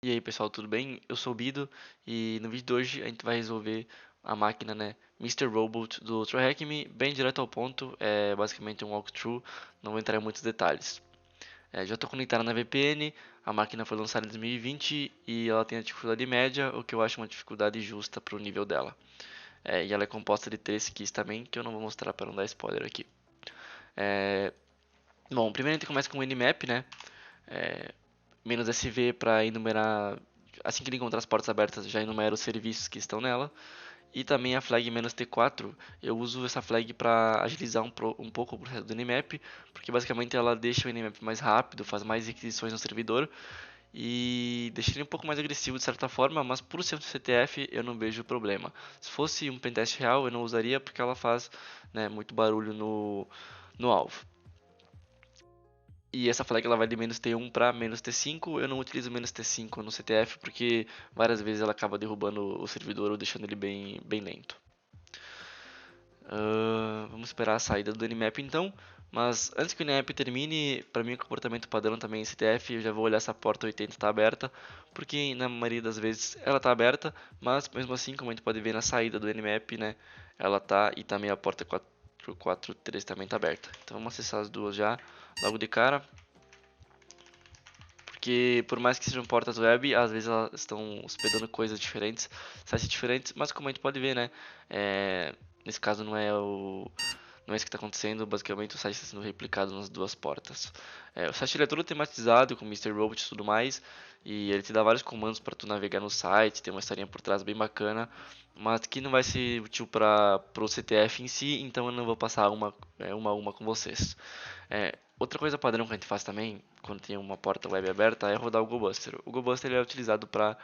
E aí pessoal, tudo bem? Eu sou o Bido e no vídeo de hoje a gente vai resolver a máquina, né, Mr. Robot do TryHackMe, bem direto ao ponto, é basicamente um walkthrough, não vou entrar em muitos detalhes. Já estou conectado na VPN, a máquina foi lançada em 2020 e ela tem a dificuldade média, o que eu acho uma dificuldade justa para o nível dela. E ela é composta de 3 keys também, que eu não vou mostrar para não dar spoiler aqui. É, Bom, primeiro a gente começa com o Nmap, né? É, "-SV" para enumerar, assim que ele encontrar as portas abertas, já enumera os serviços que estão nela. E também a flag "-T4", eu uso essa flag para agilizar um pouco o processo do Nmap, porque basicamente ela deixa o Nmap mais rápido, faz mais requisições no servidor e deixa ele um pouco mais agressivo de certa forma, mas por ser um CTF eu não vejo problema. Se fosse um pentest real eu não usaria porque ela faz, né, muito barulho no alvo. E essa flag ela vai de "-T1" para "-T5". Eu não utilizo "-T5" no CTF porque várias vezes ela acaba derrubando o servidor ou deixando ele bem lento. Vamos esperar a saída do Nmap então. Mas antes que o Nmap termine, para mim o comportamento padrão também em CTF, eu já vou olhar se a porta 80 está aberta, porque na maioria das vezes ela está aberta, mas mesmo assim, como a gente pode ver na saída do Nmap, né, ela tá, e também a porta 443 também está aberta. Então vamos acessar as duas já, logo de cara. Porque por mais que sejam portas web, às vezes elas estão hospedando coisas diferentes, sites diferentes, mas como a gente pode ver, né, nesse caso não é isso que está acontecendo, basicamente o site está sendo replicado nas duas portas. O site ele é todo tematizado com Mr. Robot e tudo mais, e ele te dá vários comandos para tu navegar no site, tem uma historinha por trás bem bacana, mas que não vai ser útil para o CTF em si, então eu não vou passar uma a uma com vocês. Outra coisa padrão que a gente faz também, quando tem uma porta web aberta, é rodar o GoBuster. O GoBuster ele é utilizado para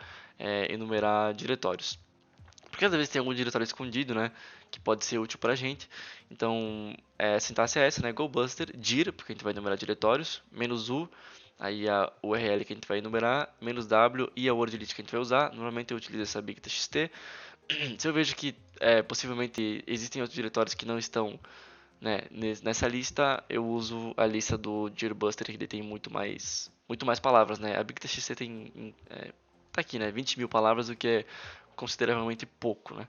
enumerar diretórios. Porque às vezes tem algum diretório escondido, né, que pode ser útil para a gente. Então, a sintaxe é essa, né, GoBuster, dir, porque a gente vai enumerar diretórios, "-U", aí a URL que a gente vai enumerar, "-W" e a wordlist que a gente vai usar. Normalmente eu utilizo essa big.txt. Se eu vejo que possivelmente existem outros diretórios que não estão, né, nessa lista, eu uso a lista do dirbuster, que detém muito mais palavras, né? A big.txt tem tá aqui, né, 20 mil palavras, o que é consideravelmente pouco, né?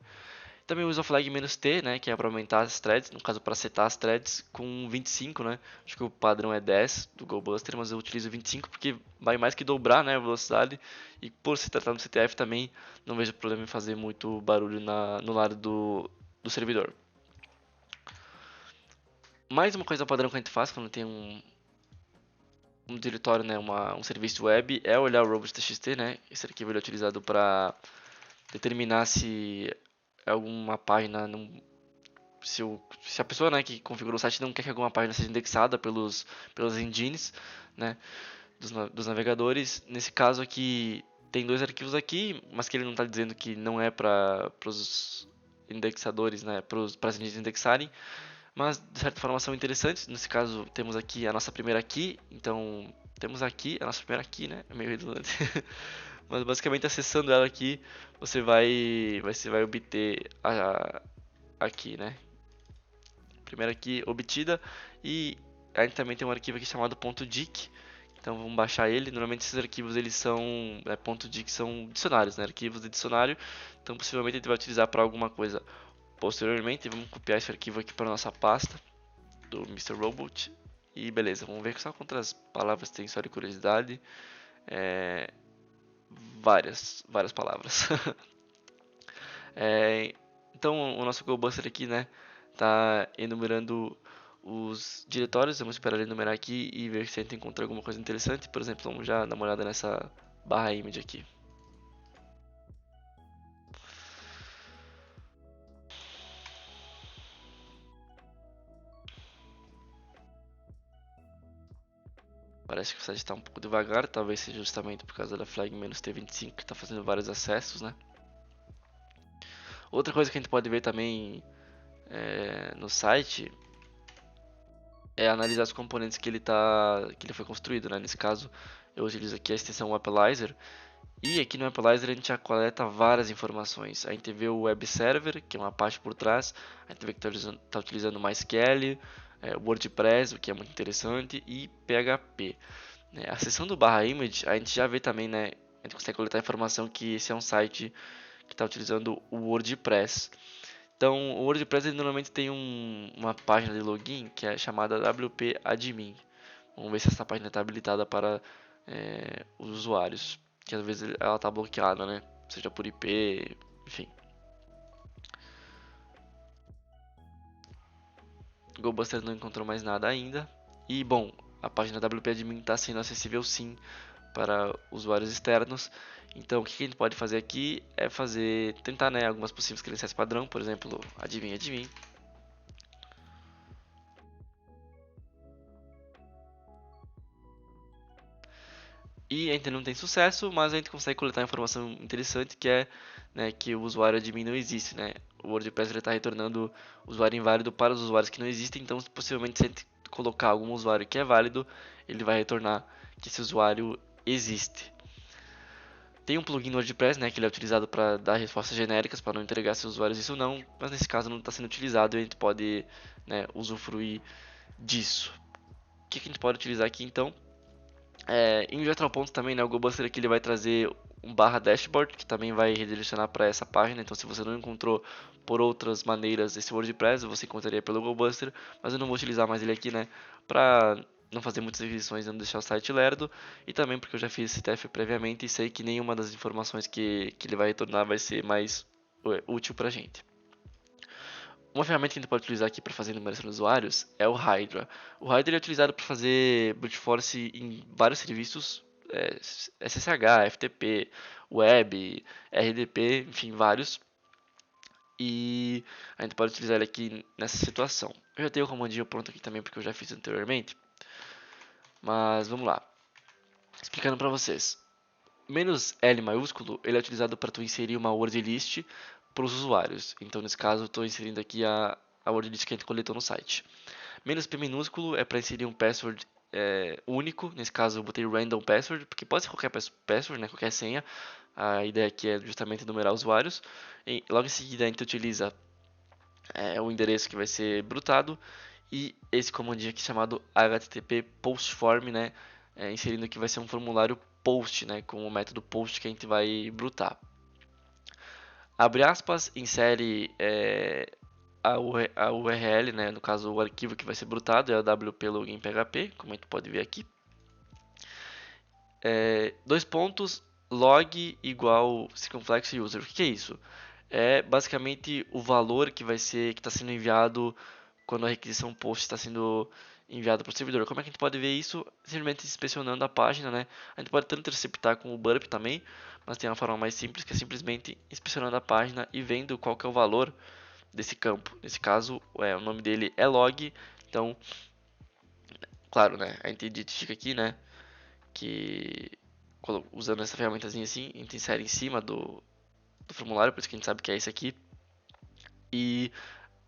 Também uso a flag "-T", né, que é para aumentar as threads, no caso para setar as threads com 25, né? Acho que o padrão é 10 do GoBuster, mas eu utilizo 25 porque vai mais que dobrar, né, a velocidade, e por se tratar do CTF também não vejo problema em fazer muito barulho no lado do servidor. Mais uma coisa padrão que a gente faz quando tem um diretório, né, um serviço web, é olhar o robots.txt, né? Esse arquivo ele é utilizado para determinar se alguma página não, se a pessoa, né, que configurou o site não quer que alguma página seja indexada pelos engines, né, dos navegadores. Nesse caso aqui tem dois arquivos aqui, mas que ele não está dizendo que não é para os indexadores, né, para as engines indexarem, mas de certa forma são interessantes. Nesse caso temos aqui a nossa primeira key, então temos aqui a nossa primeira key, né, é meio redundante. Mas basicamente acessando ela aqui, você vai obter a key, né? Primeira key obtida, e a gente também tem um arquivo aqui chamado .dic. Então vamos baixar ele. Normalmente esses arquivos eles são .dic são dicionários, né? Arquivos de dicionário. Então possivelmente a gente vai utilizar para alguma coisa posteriormente. Vamos copiar esse arquivo aqui para nossa pasta do Mr. Robot. E beleza, vamos ver só quantas palavras tem só de curiosidade. Várias palavras. Então o nosso GoBuster aqui, né, tá enumerando os diretórios. Vamos esperar ele enumerar aqui e ver se a gente encontra alguma coisa interessante. Por exemplo, vamos já dar uma olhada nessa barra image aqui. Parece que o site está um pouco devagar, talvez seja justamente por causa da flag "-T25 que está fazendo vários acessos, né? Outra coisa que a gente pode ver também no site é analisar os componentes que ele foi construído, né? Nesse caso, eu utilizo aqui a extensão Appalizer. E aqui no Appalizer a gente já coleta várias informações. A gente vê o Web Server, que é uma parte por trás. A gente vê que está utilizando MySQL, WordPress, o que é muito interessante, e PHP. A seção do barra image, a gente já vê também, né, a gente consegue coletar a informação que esse é um site que está utilizando o WordPress. Então, o WordPress ele normalmente tem uma página de login que é chamada WP Admin. Vamos ver se essa página está habilitada para os usuários, que às vezes ela está bloqueada, né? Seja por IP, enfim. O GoBuster não encontrou mais nada ainda. E bom, a página WP Admin está sendo acessível sim para usuários externos. Então, o que a gente pode fazer aqui é tentar, né, algumas possíveis credenciais padrão, por exemplo, admin. E a gente não tem sucesso, mas a gente consegue coletar informação interessante que é, né, que o usuário admin não existe, né? O WordPress está retornando usuário inválido para os usuários que não existem, então possivelmente se a gente colocar algum usuário que é válido, ele vai retornar que esse usuário existe. Tem um plugin no WordPress, né, que ele é utilizado para dar respostas genéricas, para não entregar se os usuários isso ou não, mas nesse caso não está sendo utilizado e a gente pode, né, usufruir disso. O que a gente pode utilizar aqui então? Em outro ponto também, né, o GoBuster aqui ele vai trazer um barra dashboard, que também vai redirecionar para essa página, então se você não encontrou por outras maneiras esse WordPress, você encontraria pelo GoBuster, mas eu não vou utilizar mais ele aqui, né, para não fazer muitas requisições e não deixar o site lerdo, e também porque eu já fiz esse teste previamente e sei que nenhuma das informações que ele vai retornar vai ser mais útil para a gente. Uma ferramenta que a gente pode utilizar aqui para fazer enumeração de usuários é o Hydra. O Hydra é utilizado para fazer brute force em vários serviços, SSH, FTP, Web, RDP, enfim, vários. E a gente pode utilizar ele aqui nessa situação. Eu já tenho o comandinho pronto aqui também porque eu já fiz anteriormente. Mas vamos lá. Explicando para vocês. Menos L maiúsculo, ele é utilizado para tu inserir uma word list para os usuários. Então, nesse caso, eu estou inserindo aqui a word list que a gente coletou no site. Menos P minúsculo é para inserir um password único. Nesse caso, eu botei random password, porque pode ser qualquer password, né, qualquer senha. A ideia aqui é justamente numerar usuários. E logo em seguida, a gente utiliza o endereço que vai ser brutado. E esse comandinho aqui chamado http postform, né, inserindo que vai ser um formulário post, né, com o método post que a gente vai brutar. Abre aspas, insere a URL, né, no caso o arquivo que vai ser brutado é o wp login php, como a gente pode ver aqui. Dois pontos, log igual circunflex user. O que é isso? É basicamente o valor que está sendo enviado quando a requisição post está sendo enviada para o servidor. Como é que a gente pode ver isso? Simplesmente inspecionando a página, né? A gente pode tanto interceptar com o burp também, mas tem uma forma mais simples que é simplesmente inspecionando a página e vendo qual que é o valor desse campo. Nesse caso, o nome dele é log, então, claro, né? A gente identifica aqui, né? Que usando essa ferramentazinha assim, a gente insere em cima do formulário, por isso que a gente sabe que é esse aqui. E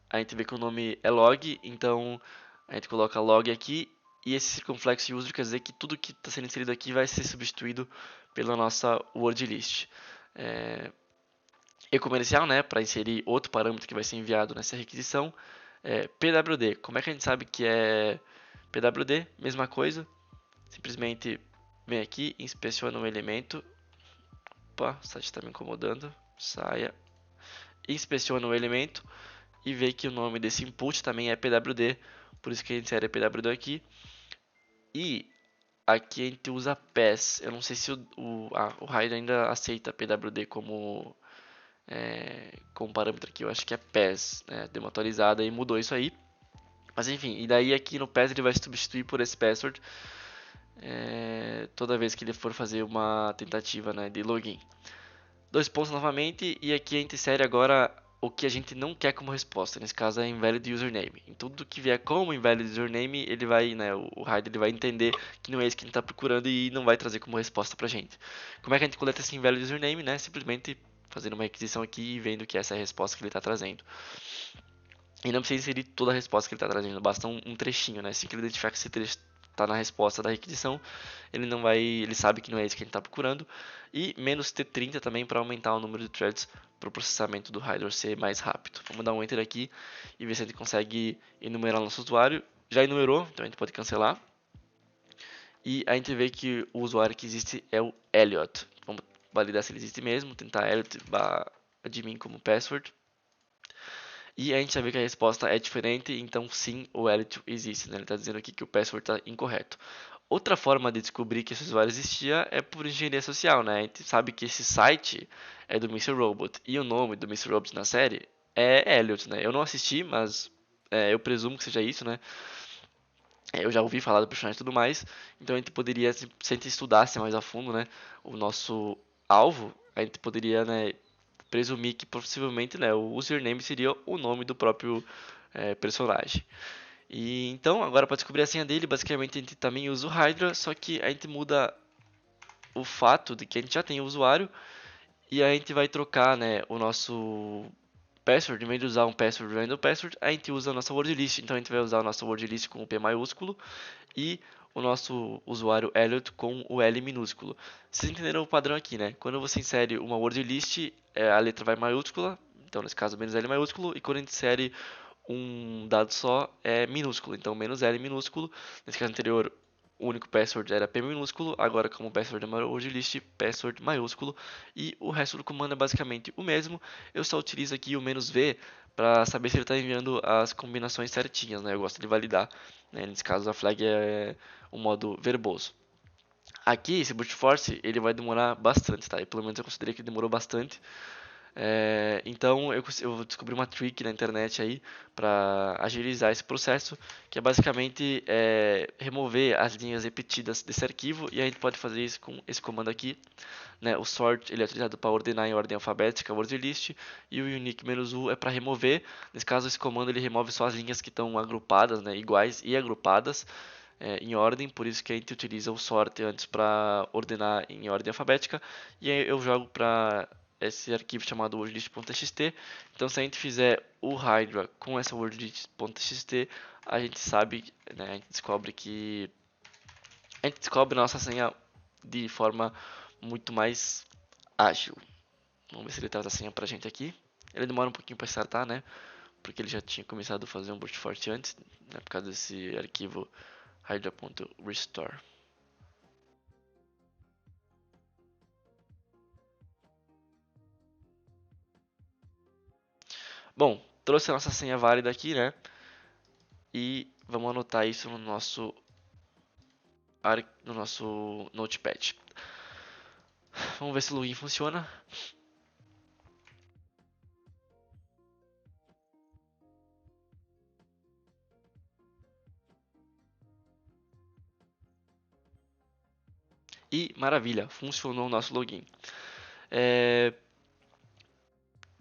a gente vê que o nome é log, então a gente coloca log aqui e esse circunflex user quer dizer que tudo que está sendo inserido aqui vai ser substituído pela nossa word list. E-comercial, né, para inserir outro parâmetro que vai ser enviado nessa requisição. PWD, como é que a gente sabe que é PWD? Mesma coisa, simplesmente vem aqui, inspeciona um elemento. Opa, o site está me incomodando, saia. Inspeciona o elemento e vê que o nome desse input também é PWD, por isso que a gente insere PWD aqui. E aqui a gente usa PES. Eu não sei se o RAID ainda aceita PWD como parâmetro aqui. Eu acho que é PES, né? Deu uma atualizada e mudou isso aí. Mas enfim, e daí aqui no PES ele vai substituir por esse password toda vez que ele for fazer uma tentativa, né, de login. Dois pontos novamente, e aqui a gente insere agora o que a gente não quer como resposta. Nesse caso é invalid username. Em tudo que vier como invalid username, ele vai, né, o RAID ele vai entender que não é isso que a gente está procurando e não vai trazer como resposta pra gente. Como é que a gente coleta esse invalid username, né? Simplesmente fazendo uma requisição aqui e vendo que essa é a resposta que ele está trazendo. E não precisa inserir toda a resposta que ele está trazendo, basta um trechinho, né? Assim que ele identificar que esse trecho está na resposta da requisição, ele sabe que não é isso que a gente está procurando. E menos T30 também para aumentar o número de threads para o processamento do Hydra ser mais rápido. Vamos dar um enter aqui e ver se a gente consegue enumerar o nosso usuário. Já enumerou, então a gente pode cancelar. E a gente vê que o usuário que existe é o Elliot. Vamos validar se ele existe mesmo, tentar elliot/admin como password. E a gente vai ver que a resposta é diferente, então sim, o Elliot existe, né? Ele está dizendo aqui que o password está incorreto. Outra forma de descobrir que esse usuário existia é por engenharia social, né? A gente sabe que esse site é do Mr. Robot e o nome do Mr. Robot na série é Elliot, né? Eu não assisti, mas eu presumo que seja isso, né? Eu já ouvi falar do personagem e tudo mais, então a gente poderia, se a gente estudasse mais a fundo, né, o nosso alvo, a gente poderia, né, presumir que possivelmente, né, o username seria o nome do próprio personagem. E então, agora para descobrir a senha dele, basicamente a gente também usa o Hydra, só que a gente muda o fato de que a gente já tem o usuário e a gente vai trocar, né, o nosso password, em vez de usar um password random password, a gente usa a nossa word list. Então a gente vai usar a nossa word list com o P maiúsculo e o nosso usuário Elliot com o L minúsculo. Vocês entenderam o padrão aqui, né? Quando você insere uma word list, a letra vai maiúscula, então nesse caso menos L maiúsculo, e quando a gente insere um dado só é minúsculo, então menos L minúsculo. Nesse caso anterior, o único password era P minúsculo, agora como password é word list, password maiúsculo, e o resto do comando é basicamente o mesmo. Eu só utilizo aqui o "-v" para saber se ele está enviando as combinações certinhas, né? Eu gosto de validar, né? Nesse caso a flag é um modo verboso. Aqui, esse brute force, ele vai demorar bastante, tá? E pelo menos eu considerei que demorou bastante. Então eu descobri uma trick na internet aí para agilizar esse processo, que é basicamente remover as linhas repetidas desse arquivo, e a gente pode fazer isso com esse comando aqui, né? O sort ele é utilizado para ordenar em ordem alfabética, word list, e o unique-u é para remover. Nesse caso, esse comando ele remove só as linhas que estão agrupadas, né? Iguais e agrupadas em ordem, por isso que a gente utiliza o sort antes para ordenar em ordem alfabética, e aí eu jogo para esse arquivo chamado wordlist.txt. Então, se a gente fizer o Hydra com essa wordlist.txt, a gente sabe, né, a gente descobre a nossa senha de forma muito mais ágil. Vamos ver se ele traz a senha pra gente aqui. Ele demora um pouquinho para startar, né? Porque ele já tinha começado a fazer um brute force antes, né, por causa desse arquivo hydra.restore. Bom, trouxe a nossa senha válida aqui, né? E vamos anotar isso no nosso notepad. Vamos ver se o login funciona. E maravilha, funcionou o nosso login.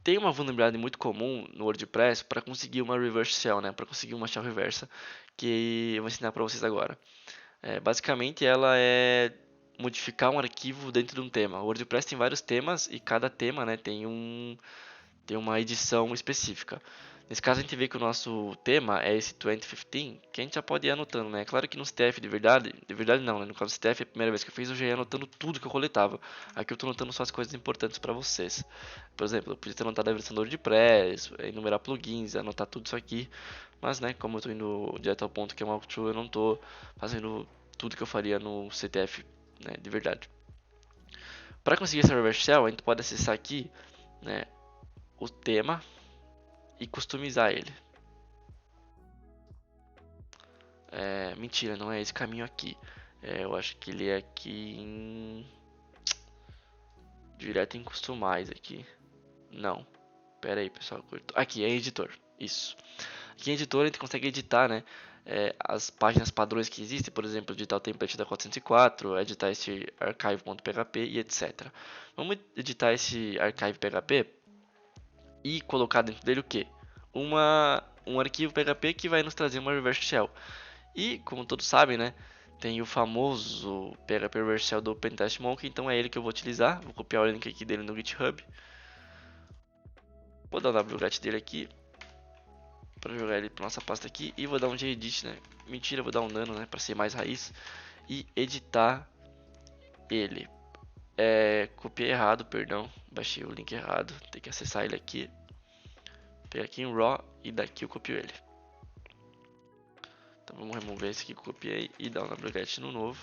Tem uma vulnerabilidade muito comum no WordPress para conseguir uma reverse shell, né? Para conseguir uma shell reversa, que eu vou ensinar para vocês agora. Basicamente, ela é modificar um arquivo dentro de um tema. O WordPress tem vários temas e cada tema, né, tem uma edição específica. Nesse caso, a gente vê que o nosso tema é esse 2015, que a gente já pode ir anotando, né? Claro que no CTF de verdade não, né? No caso do CTF, a primeira vez que eu fiz, eu já ia anotando tudo que eu coletava. Aqui eu estou anotando só as coisas importantes para vocês. Por exemplo, eu podia ter anotado a versão do WordPress, enumerar plugins, anotar tudo isso aqui. Mas, né, como eu estou indo direto ao ponto que é um walkthrough, eu não estou fazendo tudo que eu faria no CTF, né, de verdade. Para conseguir essa reverse shell, a gente pode acessar aqui, né, o tema e customizar ele. Mentira, não é esse caminho aqui. Eu acho que ele é aqui direto em Customize aqui. Não. Pera aí, pessoal. Aqui é editor. Isso. Aqui em editor a gente consegue editar, né? As páginas padrões que existem, por exemplo, editar o template da 404, editar esse archive.php e etc. Vamos editar esse archive.php e colocar dentro dele o que? Um arquivo PHP que vai nos trazer uma reverse shell. E, como todos sabem, né, tem o famoso PHP reverse shell do Pentest Monkey, então é ele que eu vou utilizar. Vou copiar o link aqui dele no GitHub. Vou dar o wget dele aqui para jogar ele para nossa pasta aqui e vou dar um gedit, né? Mentira, vou dar um nano, né, para ser mais raiz e editar ele. Copiei errado, perdão, baixei o link errado, tem que acessar ele aqui. Pegar aqui em raw e daqui eu copio ele. Então vamos remover esse aqui que eu copiei e dar um wget no novo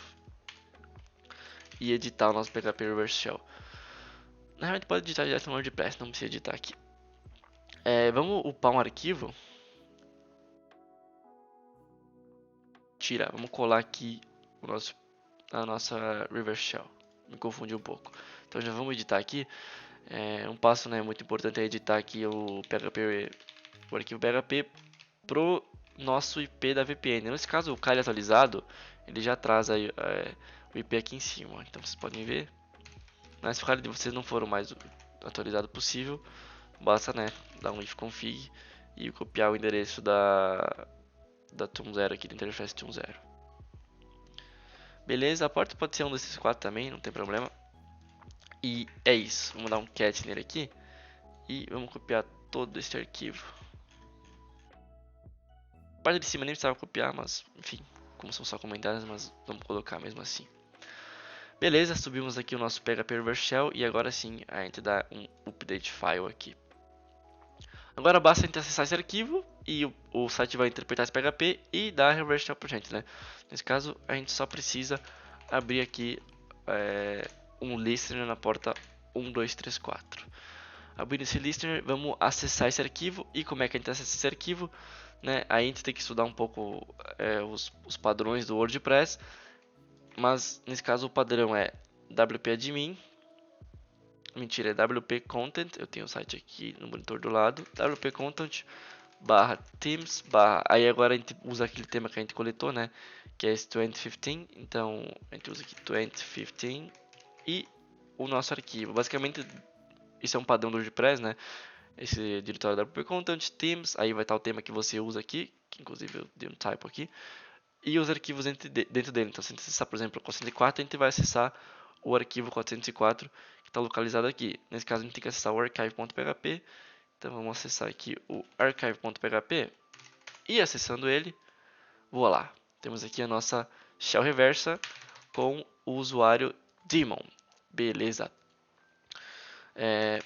e editar o nosso PHP reverse shell. Na realidade pode editar direto no WordPress, não precisa editar aqui. Vamos upar um arquivo. Vamos colar aqui a nossa Reverse Shell. Me confundi um pouco. Então já vamos editar aqui. Um passo, né, muito importante é editar aqui o arquivo PHP pro nosso IP da VPN. Nesse caso, o Kali atualizado, ele já traz aí, o IP aqui em cima. Então vocês podem ver. Mas se o Kali de vocês não for o mais atualizado possível, basta, né, dar um ifconfig e copiar o endereço da TUM0 aqui, da interface TUM0. Beleza, a porta pode ser um desses quatro também, não tem problema. E é isso, vamos dar um cat nele aqui e vamos copiar todo esse arquivo. A parte de cima nem precisava copiar, mas enfim, como são só comentários, mas vamos colocar mesmo assim. Beleza, subimos aqui o nosso PHP Reverse Shell e agora sim a gente dá um update file aqui. Agora basta a gente acessar esse arquivo e o site vai interpretar esse PHP e dar a reverse shell pra gente, né? Nesse caso, a gente só precisa abrir aqui um listener na porta 1234. Abrindo esse listener, vamos acessar esse arquivo e como é que a gente acessa esse arquivo, né? Aí a gente tem que estudar um pouco os padrões do WordPress, mas nesse caso o padrão é wp-admin. Mentira, é WP Content. Eu tenho o site aqui no monitor do lado. WP Content barra Themes barra. Aí agora a gente usa aquele tema que a gente coletou, né? Que é esse 2015. Então a gente usa aqui 2015 e o nosso arquivo. Basicamente, isso é um padrão do WordPress, né? Esse diretório WP Content, Themes. Aí vai estar o tema que você usa aqui. Que inclusive eu dei um typo aqui. E os arquivos dentro dele. Então, se a gente acessar, por exemplo, o 404, a gente vai acessar o arquivo 404 que está localizado aqui. Nesse caso, a gente tem que acessar o archive.php. Então, vamos acessar aqui o archive.php. E acessando ele, voilá. Temos aqui a nossa shell reversa com o usuário daemon. Beleza.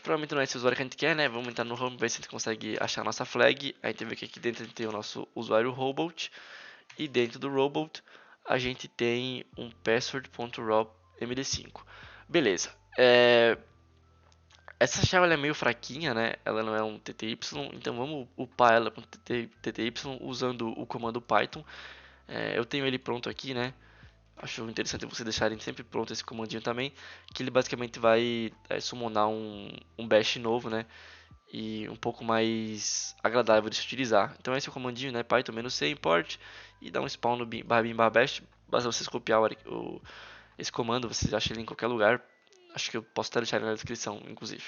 Provavelmente não é esse usuário que a gente quer, né? Vamos entrar no home, ver se a gente consegue achar a nossa flag. A gente vê que aqui dentro a gente tem o nosso usuário robot. E dentro do robot a gente tem um password.raw md5. Beleza. Essa shell ela é meio fraquinha, né? Ela não é um TTY, então vamos upar ela para TTY usando o comando Python. Eu tenho ele pronto aqui, né? Acho interessante vocês deixarem sempre pronto esse comandinho também, que ele basicamente vai summonar um bash novo, né? E um pouco mais agradável de se utilizar. Então esse é o comandinho, né? Python-c import e dá um spawn no bin/bash. Basta vocês copiar esse comando, vocês acham ele em qualquer lugar. Acho que eu posso até deixar ele na descrição, inclusive.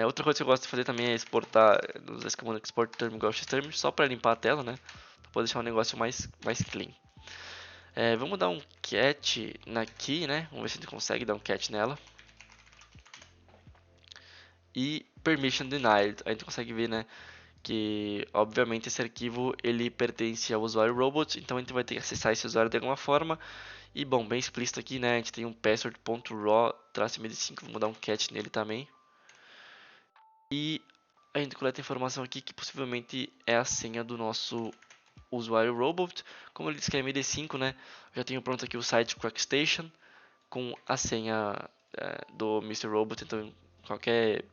Outra coisa que eu gosto de fazer também é exportar, usar esse comando export term igual xterm, só para limpar a tela, né? Para poder deixar o negócio mais clean. Vamos dar um cat na key, né? Vamos ver se a gente consegue dar um cat nela. E permission denied. A gente consegue ver, né, que obviamente esse arquivo ele pertence ao usuário robot, então a gente vai ter que acessar esse usuário de alguma forma. E bom, bem explícito aqui, né, a gente tem um password.raw-md5, vamos dar um cat nele também. E a gente coleta a informação aqui que possivelmente é a senha do nosso usuário robot. Como ele disse que é MD5, né, já tenho pronto aqui o site Crackstation com a senha do Mr. Robot, então qualquer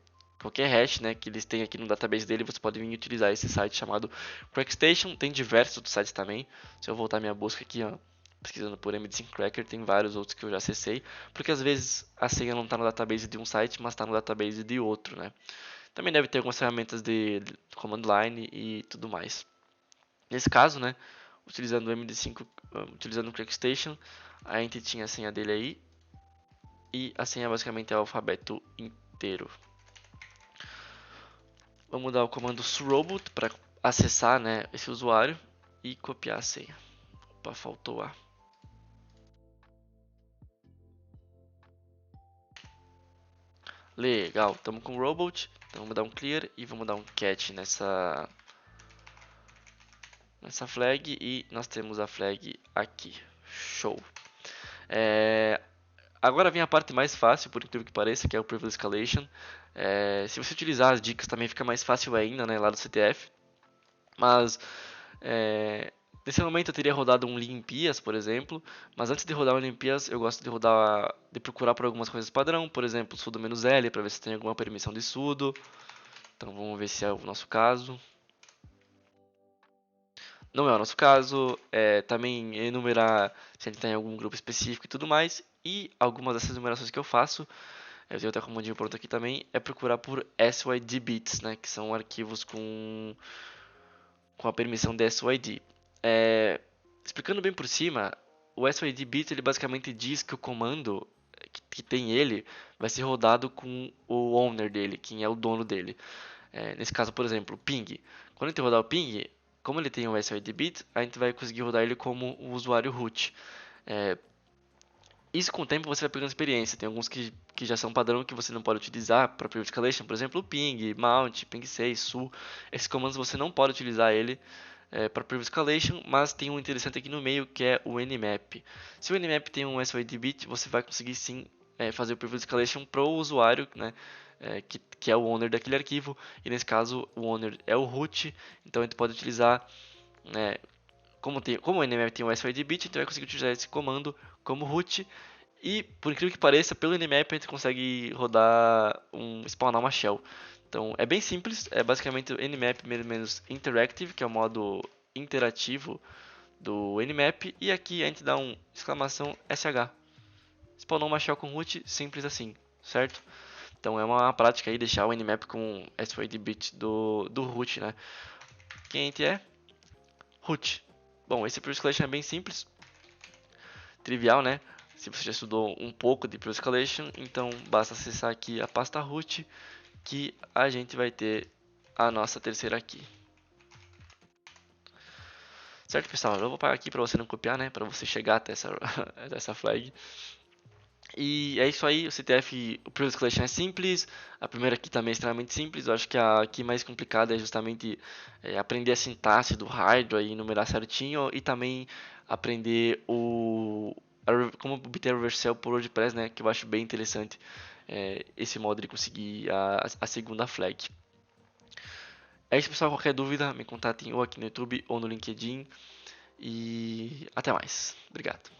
hash, né, que eles têm aqui no database dele, você pode vir utilizar esse site chamado Crackstation. Tem diversos outros sites também. Se eu voltar minha busca aqui, ó, pesquisando por MD5 Cracker, tem vários outros que eu já acessei, porque às vezes a senha não está no database de um site, mas está no database de outro, né. Também deve ter algumas ferramentas de command line e tudo mais. Nesse caso, né, utilizando o MD5, utilizando o Crackstation, a gente tinha a senha dele aí, e a senha basicamente é o alfabeto inteiro. Vamos dar o comando surobot para acessar, né, esse usuário e copiar a senha. Opa, faltou A. Legal, estamos com o robot. Então vamos dar um clear e vamos dar um cat nessa flag e nós temos a flag aqui. Show. Agora vem a parte mais fácil, por incrível que pareça, que é o Privilege Escalation. Se você utilizar as dicas também fica mais fácil ainda, né, lá do CTF. Mas Nesse momento eu teria rodado um limpias, por exemplo, mas antes de rodar o limpias, eu gosto de procurar por algumas coisas padrão, por exemplo, sudo "-l", para ver se tem alguma permissão de sudo. Então vamos ver se é o nosso caso. Não é o nosso caso. Também enumerar se ele tem algum grupo específico e tudo mais. E algumas dessas numerações que eu faço, eu tenho até comandinho pronto aqui também, é procurar por SYD bits, né, que são arquivos com a permissão de SYD. Explicando bem por cima, o SYD bit ele basicamente diz que o comando que tem ele vai ser rodado com o owner dele, quem é o dono dele. Nesse caso, por exemplo, o ping. Quando a gente rodar o ping, como ele tem um SYD bit, a gente vai conseguir rodar ele como o usuário root. Isso com o tempo você vai pegando experiência. Tem alguns que já são padrão que você não pode utilizar para Privilege Escalation, por exemplo, o ping, mount, ping 6, su. Esses comandos você não pode utilizar ele para Privilege Escalation, mas tem um interessante aqui no meio que é o nmap. Se o nmap tem um SYD bit, você vai conseguir sim fazer o Privilege Escalation para o usuário, né, que é o owner daquele arquivo. E nesse caso o owner é o root, então a gente pode utilizar, né, como o nmap tem um SYD bit, então vai conseguir utilizar esse comando como root. E, por incrível que pareça, pelo nmap a gente consegue spawnar uma shell. Então, é bem simples, é basicamente o nmap menos interactive, que é o modo interativo do nmap, e aqui a gente dá um exclamação sh. Spawnou uma shell com root, simples assim, certo? Então é uma prática aí deixar o nmap com SYD bit do root, né? Quem a gente é? Root. Bom, esse Privilege Escalation é bem simples, trivial, né? Se você já estudou um pouco de Privilege Escalation, então basta acessar aqui a pasta root que a gente vai ter a nossa terceira aqui. Certo, pessoal? Eu vou parar aqui para você não copiar, né? Para você chegar até essa flag. E é isso aí, o CTF, o Privilege Escalation é simples, a primeira aqui também é extremamente simples, eu acho que a aqui mais complicada é justamente aprender a sintaxe do Hydra e numerar certinho, e também aprender como obter a reverse shell por WordPress, né, que eu acho bem interessante esse modo de conseguir a segunda flag. É isso, pessoal, qualquer dúvida me contatem ou aqui no YouTube ou no LinkedIn, e até mais. Obrigado.